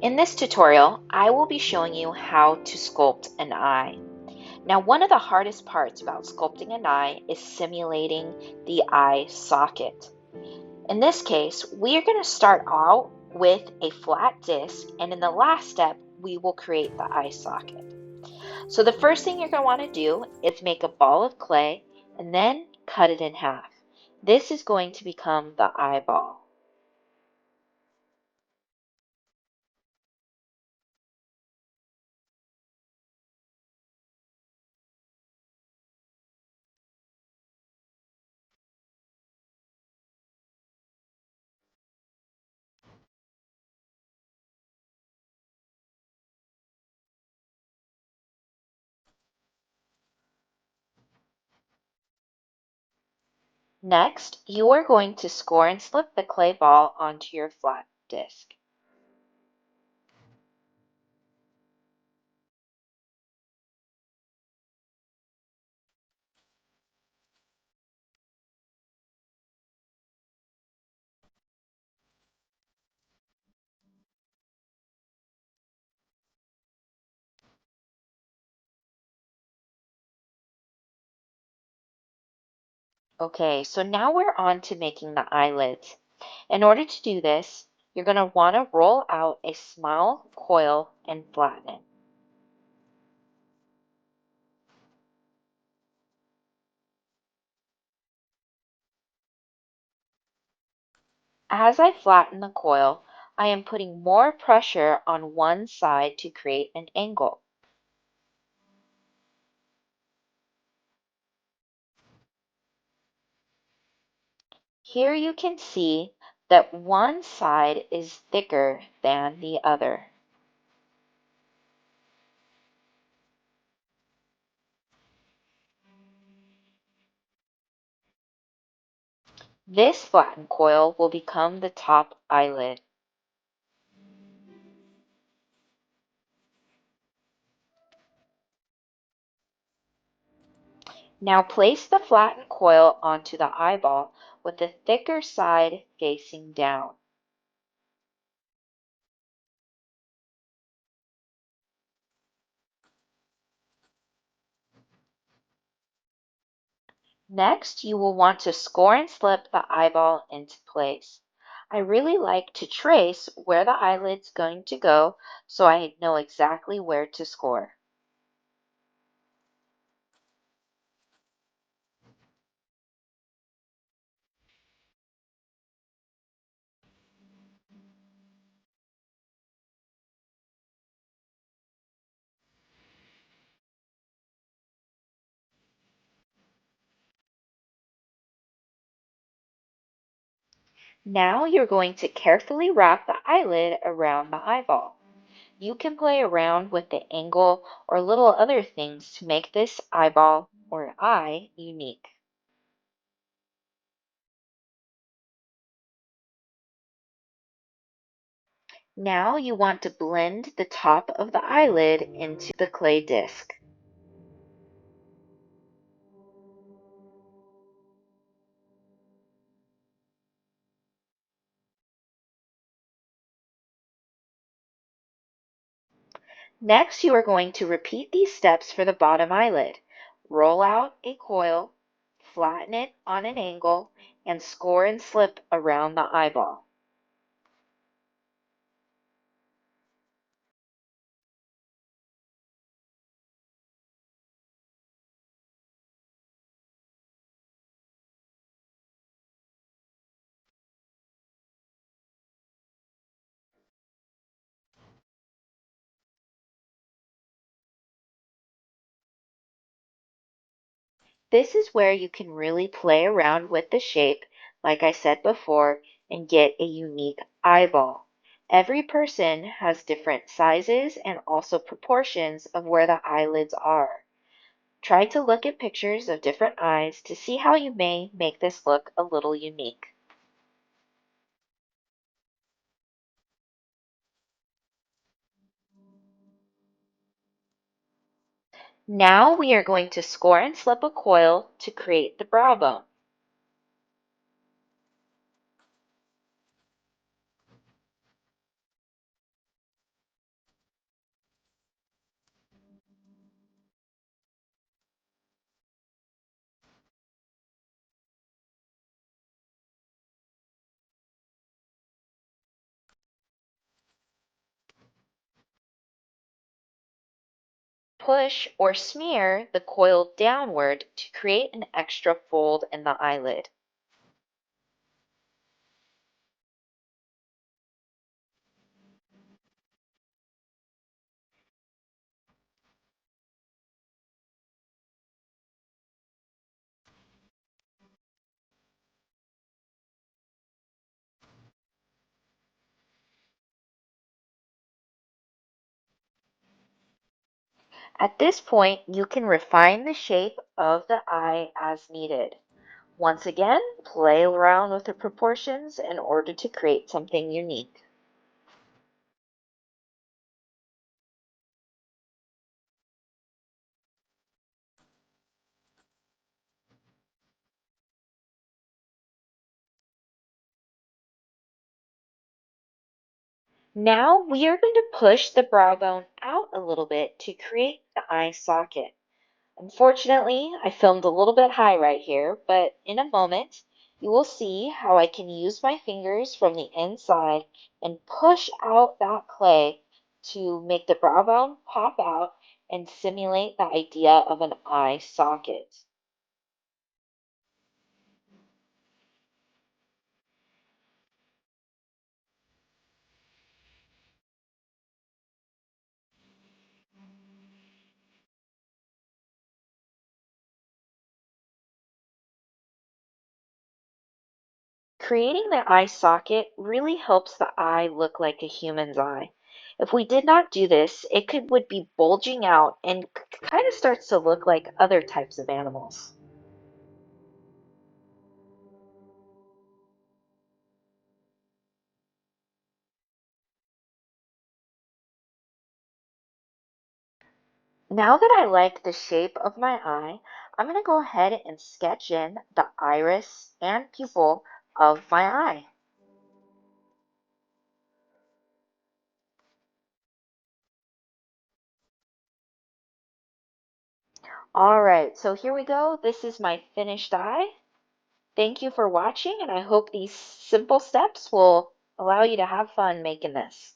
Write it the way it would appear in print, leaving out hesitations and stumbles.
In this tutorial, I will be showing you how to sculpt an eye. Now, one of the hardest parts about sculpting an eye is simulating the eye socket. In this case, we are going to start out with a flat disc, and in the last step, we will create the eye socket. So the first thing you're going to want to do is make a ball of clay and then cut it in half. This is going to become the eyeball. Next, you are going to score and slip the clay ball onto your flat disc. Okay, so now we're on to making the eyelids. In order to do this, you're going to want to roll out a small coil and flatten it. As I flatten the coil, I am putting more pressure on one side to create an angle. Here you can see that one side is thicker than the other. This flattened coil will become the top eyelid. Now place the flattened coil onto the eyeball with the thicker side facing down. Next, you will want to score and slip the eyeball into place. I really like to trace where the eyelid's going to go so I know exactly where to score. Now you're going to carefully wrap the eyelid around the eyeball. You can play around with the angle or little other things to make this eyeball or eye unique. Now you want to blend the top of the eyelid into the clay disc. Next, you are going to repeat these steps for the bottom eyelid. Roll out a coil, flatten it on an angle, and score and slip around the eyeball. This is where you can really play around with the shape, like I said before, and get a unique eyeball. Every person has different sizes and also proportions of where the eyelids are. Try to look at pictures of different eyes to see how you may make this look a little unique. Now we are going to score and slip a coil to create the brow bone. Push or smear the coil downward to create an extra fold in the eyelid. At this point, you can refine the shape of the eye as needed. Once again, play around with the proportions in order to create something unique. Now we are going to push the brow bone out a little bit to create the eye socket. Unfortunately, I filmed a little bit high right here, but in a moment, you will see how I can use my fingers from the inside and push out that clay to make the brow bone pop out and simulate the idea of an eye socket. Creating the eye socket really helps the eye look like a human's eye. If we did not do this, would be bulging out and kind of starts to look like other types of animals. Now that I like the shape of my eye, I'm going to go ahead and sketch in the iris and pupil of my eye. All right, so here we go. This is my finished eye. Thank you for watching, and I hope these simple steps will allow you to have fun making this.